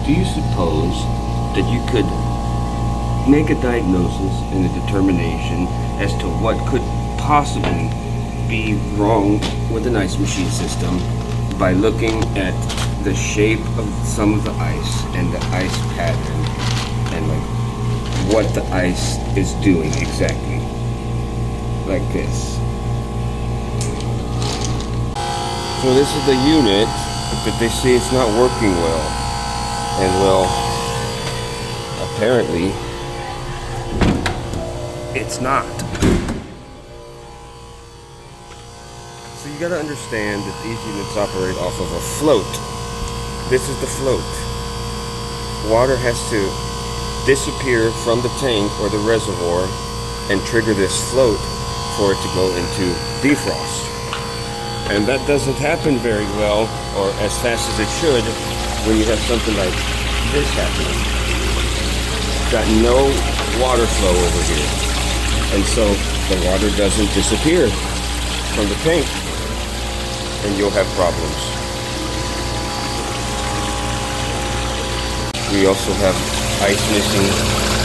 do you suppose that you could make a diagnosis and a determination as to what could possibly be wrong with an ice machine system by looking at the shape of some of the ice and the ice pattern and like what the ice is doing exactly? Like this. So this is the unit that they say it's not working well. And well, apparently it's not. So you gotta understand that these units operate off of a float. This is the float. Water has to disappear from the tank or the reservoir and trigger this float for it to go into defrost. And that doesn't happen very well or as fast as it should when you have something like this happening. Got no water flow over here. And so the water doesn't disappear from the tank and you'll have problems. We also have ice missing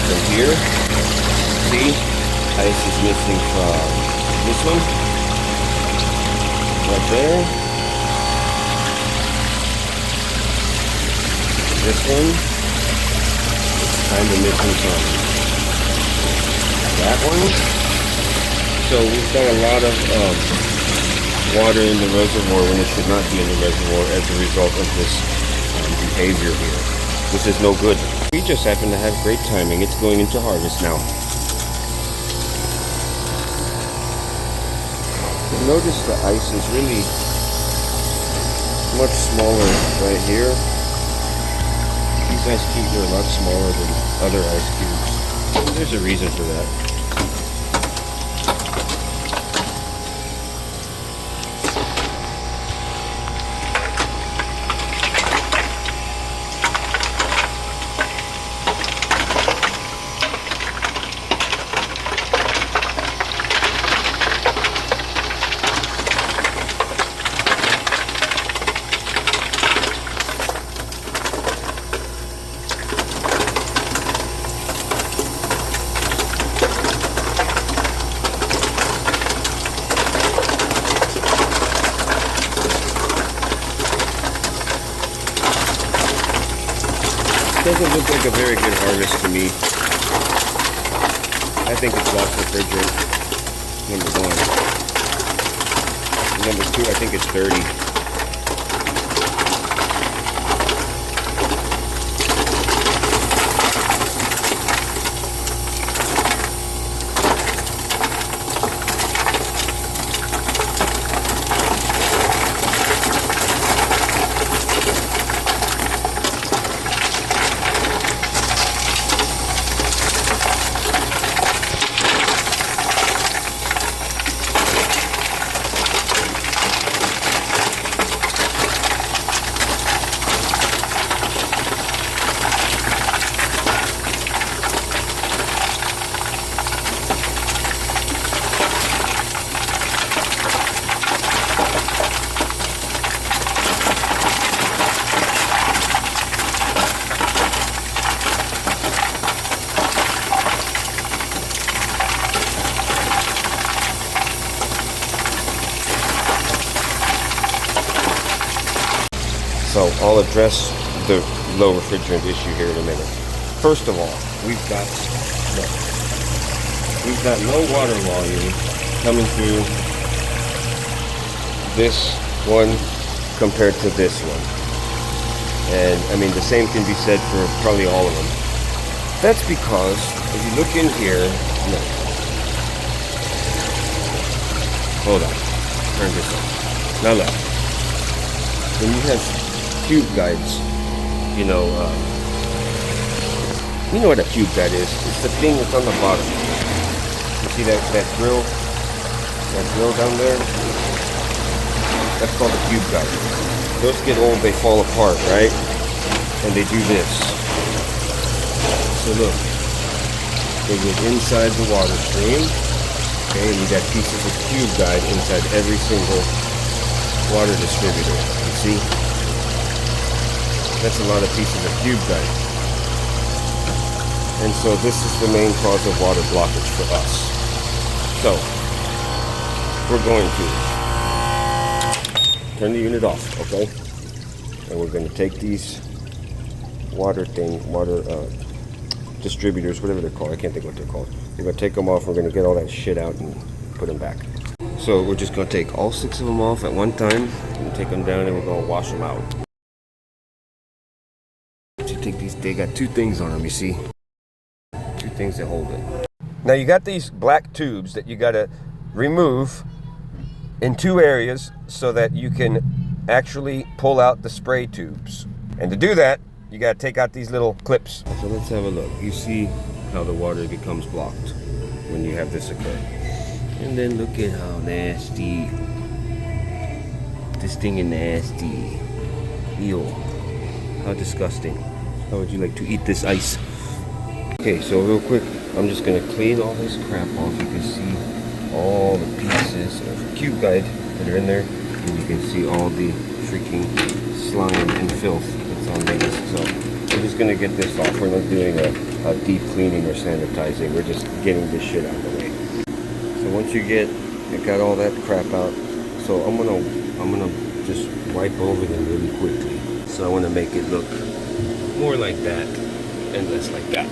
from here. See? Ice is missing from this one. Right there. This one is kind of missing some. That one. So we've got a lot of water in the reservoir when it should not be in the reservoir as a result of this behavior here. This is no good. We just happen to have great timing. It's going into harvest now. Notice the ice is really much smaller right here. These ice cubes are a lot smaller than other ice cubes. There's a reason for that. Doesn't look like a very good harvest to me. I think it's lost refrigerant, number one. Number two, I think it's dirty. So I'll address the low refrigerant issue here in a minute. First of all, we've got low water volume coming through this one compared to this one. And I mean, the same can be said for probably all of them. That's because if you look in here, no. Hold on, turn this on. Now look, when you have cube guides, you know what a cube guide is. It's the thing that's on the bottom. You see that drill down there? That's called a cube guide. Those get old, they fall apart, right? And they do this. So look, they get inside the water stream. Okay, and you got pieces of cube guide inside every single water distributor. You see? That's a lot of pieces of cube guide. And so this is the main cause of water blockage for us. So we're going to turn the unit off, okay? And we're going to take these water distributors, whatever they're called. I can't think what they're called. We're going to take them off. We're going to get all that shit out and put them back. So we're just going to take all 6 of them off at one time and take them down, and we're going to wash them out. You take these, they got 2 things on them, you see? 2 things that hold it. Now you got these black tubes that you got to remove in 2 areas so that you can actually pull out the spray tubes. And to do that, you got to take out these little clips. So let's have a look. You see how the water becomes blocked when you have this occur. And then look at how nasty. This thing is nasty. Ew. How disgusting. How would you like to eat this ice? Okay, so real quick, I'm just going to clean all this crap off. You can see all the pieces of cube guide that are in there. And you can see all the freaking slime and filth that's on these. So we're just going to get this off. We're not doing a deep cleaning or sanitizing. We're just getting this shit out of the way. So once you got all that crap out, so I'm gonna just wipe over them really quickly. So I want to make it look more like that and less like that.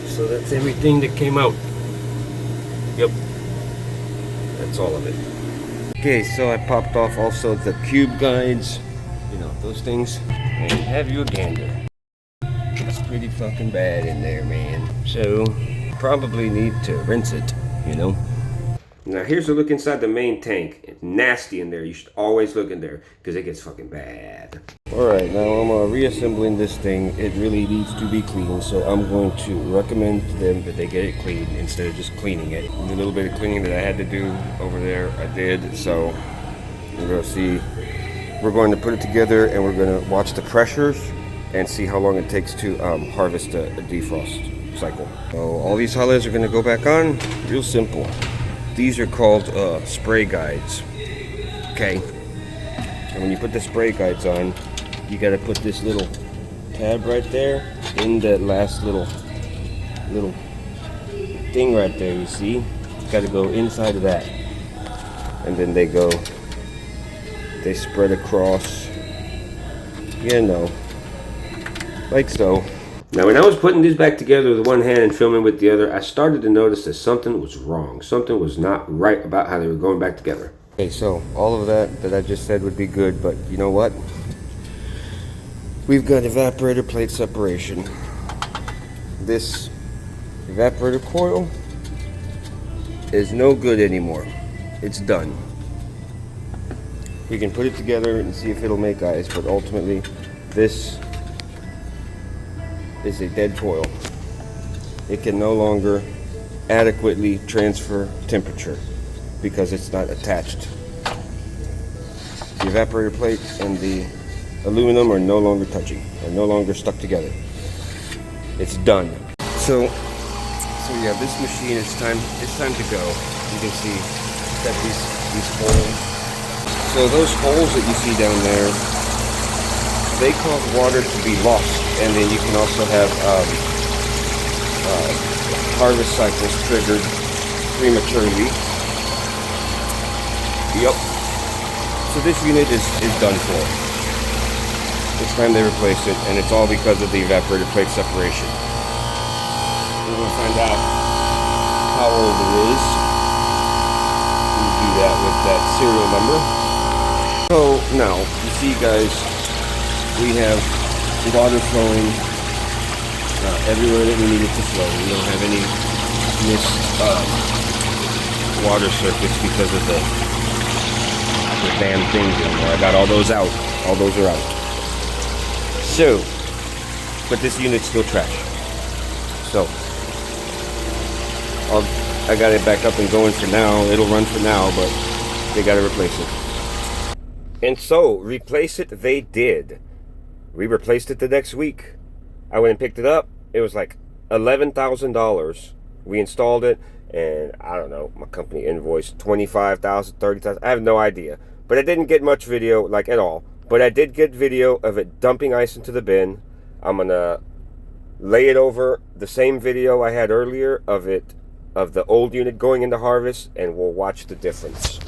So that's everything that came out. Yep, that's all of it. Okay, so I popped off also the cube guides, you know, those things, and have you a gander. It's pretty fucking bad in there, man. So probably need to rinse it, you know. Now here's a look inside the main tank. It's nasty in there. You should always look in there because it gets fucking bad. Alright, now I'm reassembling this thing. It really needs to be cleaned, so I'm going to recommend to them that they get it cleaned instead of just cleaning it. The little bit of cleaning that I had to do over there, I did. So we're going to see. We're going to put it together and we're going to watch the pressures and see how long it takes to harvest a defrost cycle. So all these holidays are going to go back on. Real simple. These are called spray guides. Okay. And when you put the spray guides on, you got to put this little tab right there in that last little thing right there. You see? Got to go inside of that, and then they spread across. You know, like so. Now when I was putting these back together with one hand and filming with the other, I started to notice that something was wrong. Something was not right about how they were going back together. Okay, so all of that I just said would be good, but you know what? We've got evaporator plate separation. This evaporator coil is no good anymore. It's done. You can put it together and see if it'll make ice, but ultimately this is a dead coil. It can no longer adequately transfer temperature because it's not attached. The evaporator plate and the aluminum are no longer touching, are no longer stuck together. It's done. So yeah, this machine it's time to go. You can see it's got these holes. So those holes that you see down there, they cause water to be lost, and then you can also have harvest cycles triggered prematurely. Yep. So this unit is done for. It's time they replace it, and it's all because of the evaporator plate separation. We're going to find out how old it is. We'll do that with that serial number. So now, you see guys, we have water flowing everywhere that we need it to flow. We don't have any missed water surface because of the damn things in there. I got all those out. All those are out. So, but this unit's still trash. So, I got it back up and going for now. It'll run for now, but they got to replace it. And so, replace it they did. We replaced it the next week. I went and picked it up. It was like $11,000. We installed it, and I don't know, my company invoiced $25,000, $30,000. I have no idea. But I didn't get much video, like at all. But I did get video of it dumping ice into the bin. I'm gonna lay it over the same video I had earlier of the old unit going into harvest, and we'll watch the difference.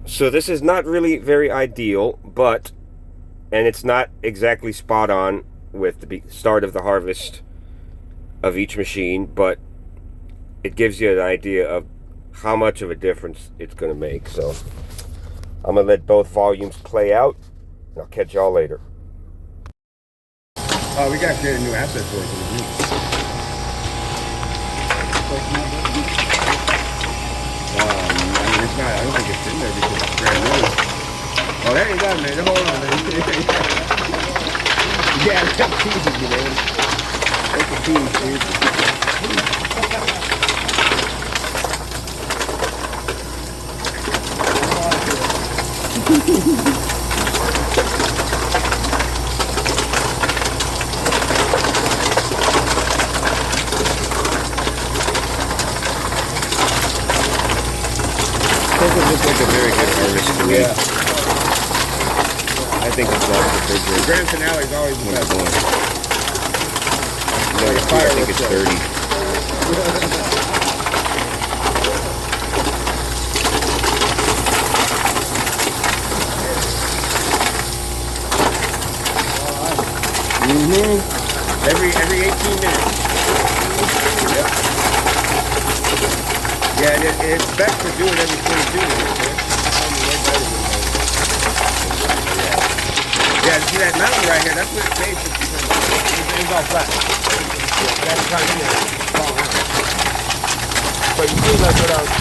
So this is not really very ideal, and it's not exactly spot on with the start of the harvest of each machine, but it gives you an idea of how much of a difference it's going to make. So I'm going to let both volumes play out, and I'll catch y'all later. We got to create a new asset for it. It's not, I don't think it's in there because it's brand new. Oh, there you go, man. Hold on, man. Yeah, that's easy, man. That's a piece, dude. Doesn't look like a very good harvest to me. Yeah. I think it's all refrigerant. Grand finale is always the best. No, I think it's dirty. Every 18 minutes. Yep. Yeah, it's best to do it every 22 minutes. Yeah, see that mountain right here? That's what it stays. It's all flat. Yeah, that's kind of it. But you see, like what else?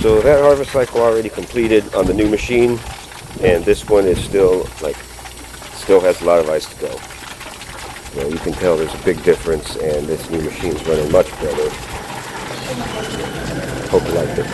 So that harvest cycle already completed on the new machine, and this one is still has a lot of ice to go. You know, you can tell there's a big difference, and this new machine's running much better. Hope you liked it.